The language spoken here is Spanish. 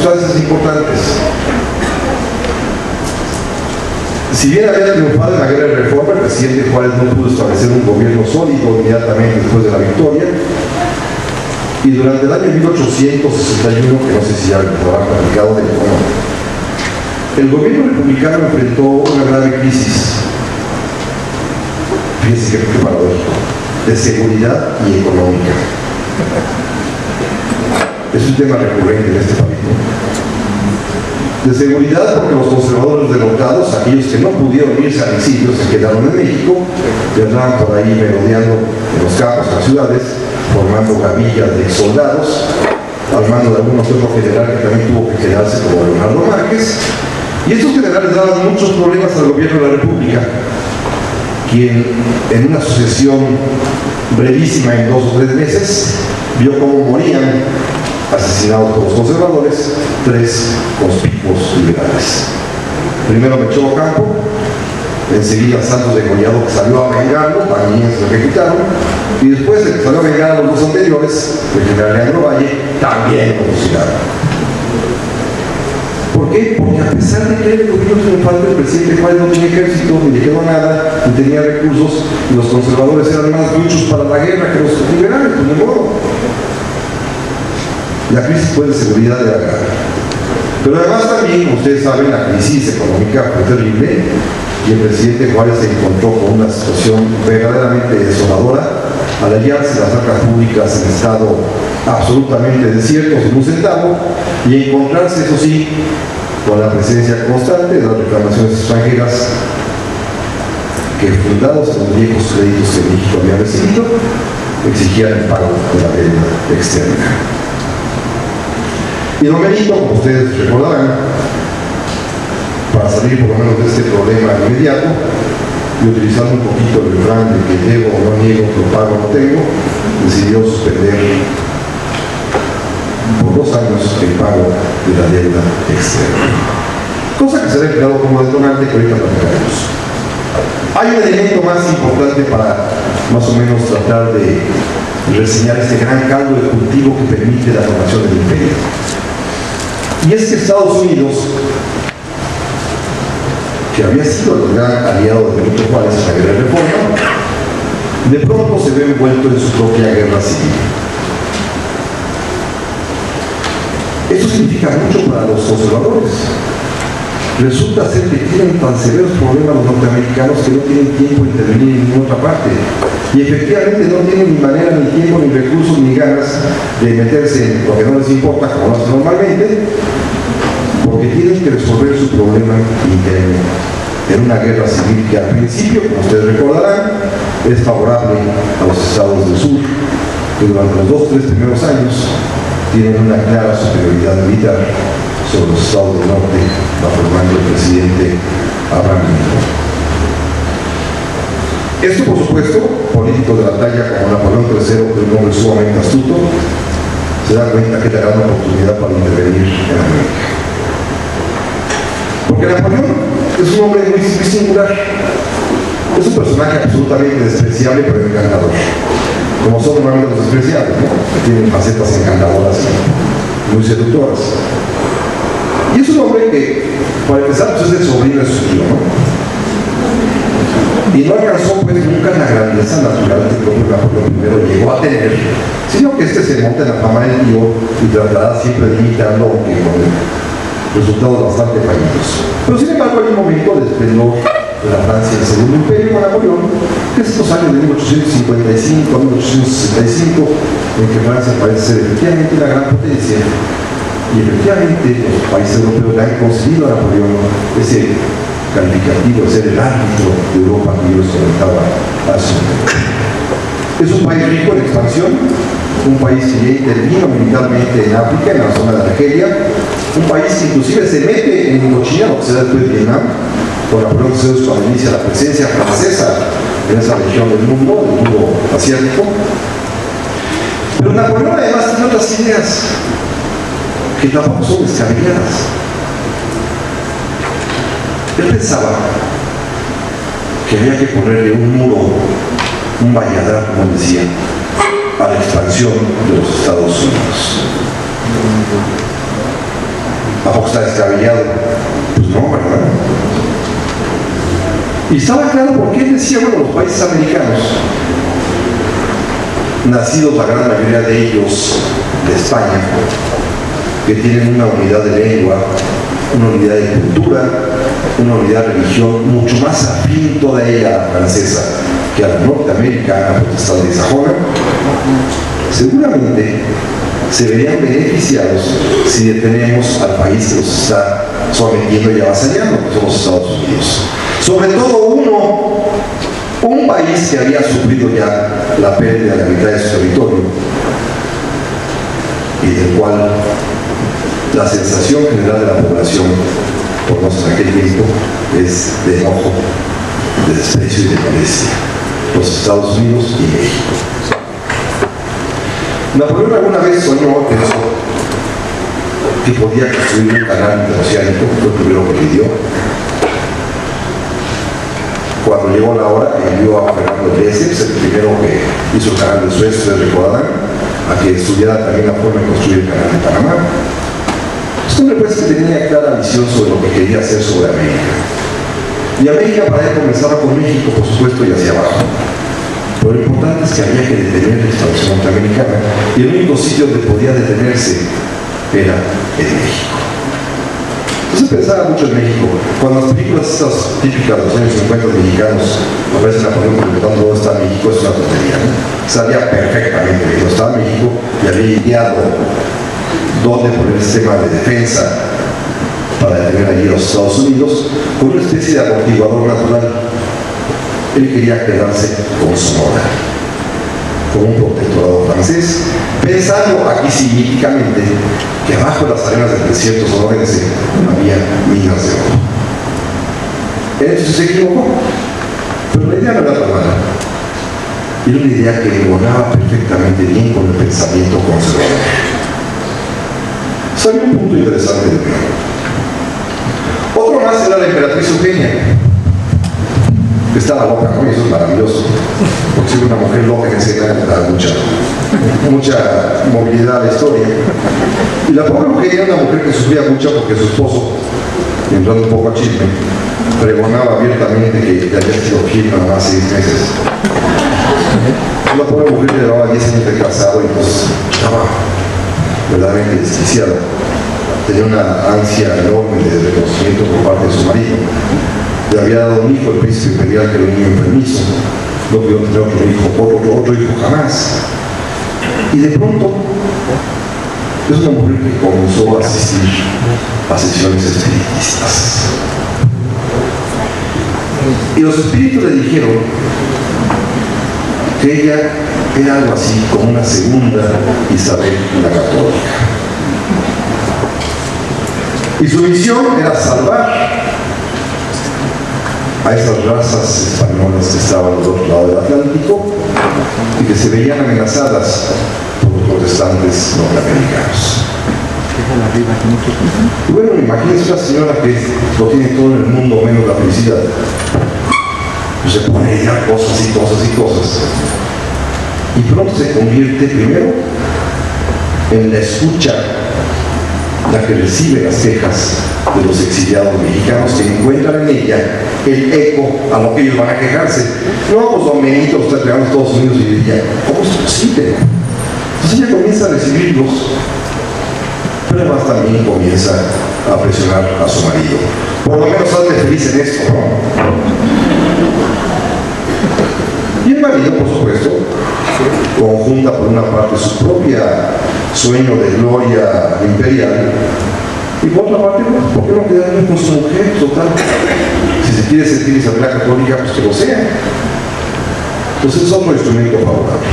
circunstancias importantes. Si bien había triunfado en la guerra de reforma, el presidente Juárez no pudo establecer un gobierno sólido inmediatamente después de la victoria, y durante el año 1861, que no sé si ya lo habrán platicado, el gobierno republicano enfrentó una grave crisis, fíjense qué paradójico, de seguridad y económica. Es un tema recurrente en este país, ¿no? De seguridad, porque los conservadores derrotados, aquellos que no pudieron irse al exilio, se quedaron en México y andaban por ahí merodeando en los campos, en las ciudades, formando gavillas de soldados, al mando de algunos otros generales que también tuvo que quedarse, como Leonardo Márquez. Y estos generales daban muchos problemas al gobierno de la República, quien en una sucesión brevísima en 2 o 3 meses vio cómo morían asesinados por los conservadores 3 conspicuos liberales. Primero Melchor Ocampo, enseguida Santos de Collado, que salió a vengarlo, también se lo ejecutaron, y después el que salió a vengar a los 2 anteriores, el general Leandro Valle, también lo fusilaron. ¿Por qué? Porque a pesar de que el gobierno triunfante, el presidente Juárez no tenía ejército, ni le quedó nada, ni tenía recursos, y los conservadores eran más duchos para la guerra que los liberales, pues de modo. La crisis fue de seguridad de la guerra. Pero además también, ustedes saben, la crisis económica fue terrible y el presidente Juárez se encontró con una situación verdaderamente desoladora al hallarse las arcas públicas en estado absolutamente desierto, sin un centavo, y encontrarse, eso sí, con la presencia constante de las reclamaciones extranjeras que, fundados en los viejos créditos que México había recibido, exigían el pago de la deuda externa. Y don Benito, como ustedes recordarán, para salir por lo menos de este problema inmediato, y utilizando un poquito el refrán de que debo o no niego, lo pago o no tengo, decidió suspender por 2 años el pago de la deuda externa. Cosa que será empleado como detonante que ahorita platicaremos. Hay un elemento más importante para más o menos tratar de reseñar este gran caldo de cultivo que permite la formación del imperio. Y es que Estados Unidos, que había sido el gran aliado de Benito Juárez en la guerra de reforma, de pronto se ve envuelto en su propia guerra civil. Eso significa mucho para los conservadores. Resulta ser que tienen tan severos problemas los norteamericanos que no tienen tiempo de intervenir en ninguna otra parte. Y efectivamente no tienen ni manera, ni tiempo, ni recursos, ni ganas de meterse en lo que no les importa, como lo hacen normalmente, porque tienen que resolver su problema interno en una guerra civil que al principio, como ustedes recordarán, es favorable a los estados del sur, que durante los 2 o 3 primeros años tienen una clara superioridad militar sobre los estados del norte, bajo el mando del presidente Abraham Lincoln. Esto, por supuesto, políticos de la talla como Napoleón III, que es un hombre sumamente astuto, se da cuenta que es la gran oportunidad para intervenir en América. Porque Napoleón es un hombre muy singular. Es un personaje absolutamente despreciable, pero encantador. Como son normalmente los despreciables, ¿no? Tienen facetas encantadoras y muy seductoras. Y es un hombre que, para empezar, pues es el sobrino de su tío, ¿no? Y no alcanzó pues nunca la grandeza natural que el propio Napoleón I llegó a tener, sino que este se monta en la fama del tío y tratará siempre de imitarlo, aunque con resultados bastante fallidos. Pero sin embargo hay un momento de esplendor de la Francia del Segundo Imperio con Napoleón, que es estos años de 1855 a 1865, en que Francia parece ser efectivamente una gran potencia, y efectivamente los países europeos le han concedido a Napoleón ese calificativo de ser el árbitro de Europa que yo les comentaba hace un momento. Es un país rico en expansión, un país que ya intervino militarmente en África, en la zona de Argelia, un país que inclusive se mete en Indochina, lo que se da después de Vietnam, por Napoleón III cuando inicia la presencia francesa en esa región del mundo asiático. Pero Napoleón además tiene otras ideas que tampoco son descabelladas. Él pensaba que había que ponerle un muro, un valladar, como decía, a la expansión de los Estados Unidos. ¿A poco está descabellado? Pues no, ¿verdad? Y estaba claro porque él decía, bueno, los países americanos, nacidos la gran mayoría de ellos de España, que tienen una unidad de lengua, una unidad de cultura, una unidad de religión mucho más afín toda ella a la francesa que a la norteamericana, protestante y sajona, seguramente se verían beneficiados si detenemos al país que los está sometiendo y avasallando, que son los Estados Unidos. Sobre todo un país que había sufrido ya la pérdida de la mitad de su territorio y del cual la sensación general de la población, por lo menos en aquel tiempo, es de enojo, de desprecio y de molestia. Los Estados Unidos y México. Napoleón alguna vez soñó que podía construir un canal interoceánico, fue el primero que pidió. Cuando llegó la hora, envió a Fernando Lesseps, el primero que hizo el canal de Suez, ustedes recordarán, a que estudiara también la forma de construir el canal de Panamá. Este hombre pues que tenía clara visión sobre lo que quería hacer sobre América. Y América para él comenzaba con México, por supuesto, y hacia abajo. Pero lo importante es que había que detener la expansión norteamericana, y el único sitio donde podía detenerse era en México. Entonces pensaba mucho en México. Cuando las películas estas típicas de los años 50 mexicanos aparecen a poner preguntando dónde está México, es una tontería, ¿no? Sabía perfectamente que no estaba México y había ideado dónde poner el sistema de defensa para detener allí a los Estados Unidos con una especie de amortiguador natural. Él quería quedarse con Sonora, con un protectorado francés, pensando aquí sí míticamente que abajo de las arenas del desierto sonorense había minas de oro. Entonces se equivocó, pero la idea no era tan mala. Era una idea que embonaba perfectamente bien con el pensamiento conservador. Salió un punto interesante de mí. Otro más era la emperatriz Eugenia. Estaba loca, ¿no? Y eso es maravilloso, porque si una mujer loca que enseña da mucha movilidad a la historia. Y la pobre mujer era una mujer que sufría mucho porque su esposo, entrando un poco a chisme, pregonaba abiertamente que le había sido fiel nada más 6 meses. La pobre mujer llevaba 10 años de casado y pues estaba verdaderamente desquiciada. Tenía una ansia enorme de reconocimiento por parte de su marido. Le había dado un hijo, el príncipe imperial, que era un niño enfermizo. No pudo tener otro hijo jamás. Y de pronto es una mujer que comenzó a asistir a sesiones espiritistas. Y los espíritus le dijeron que ella era algo así como una segunda Isabel la Católica. Y su misión era salvar a esas razas españolas que estaban al otro lado del Atlántico y que se veían amenazadas por los protestantes norteamericanos. Y bueno, imagínense una señora que lo tiene todo en el mundo menos la felicidad. Se pone a idear cosas y cosas y cosas. Y pronto se convierte primero en la escucha, la que recibe las quejas de los exiliados mexicanos, que encuentran en ella el eco a lo que ellos van a quejarse. No, pues don Benito está llegando a Estados Unidos y diría, ¿cómo es posible? Entonces ella comienza a recibirlos, pero además también comienza a presionar a su marido. Por lo menos hazme feliz en esto, ¿no? Y el marido, por supuesto, conjunta por una parte su propia sueño de gloria imperial y por otra parte, ¿por qué no quedarme con su mujer? Total, si se quiere sentir Isabel la Católica, pues que lo sea. Entonces es otro instrumento favorable.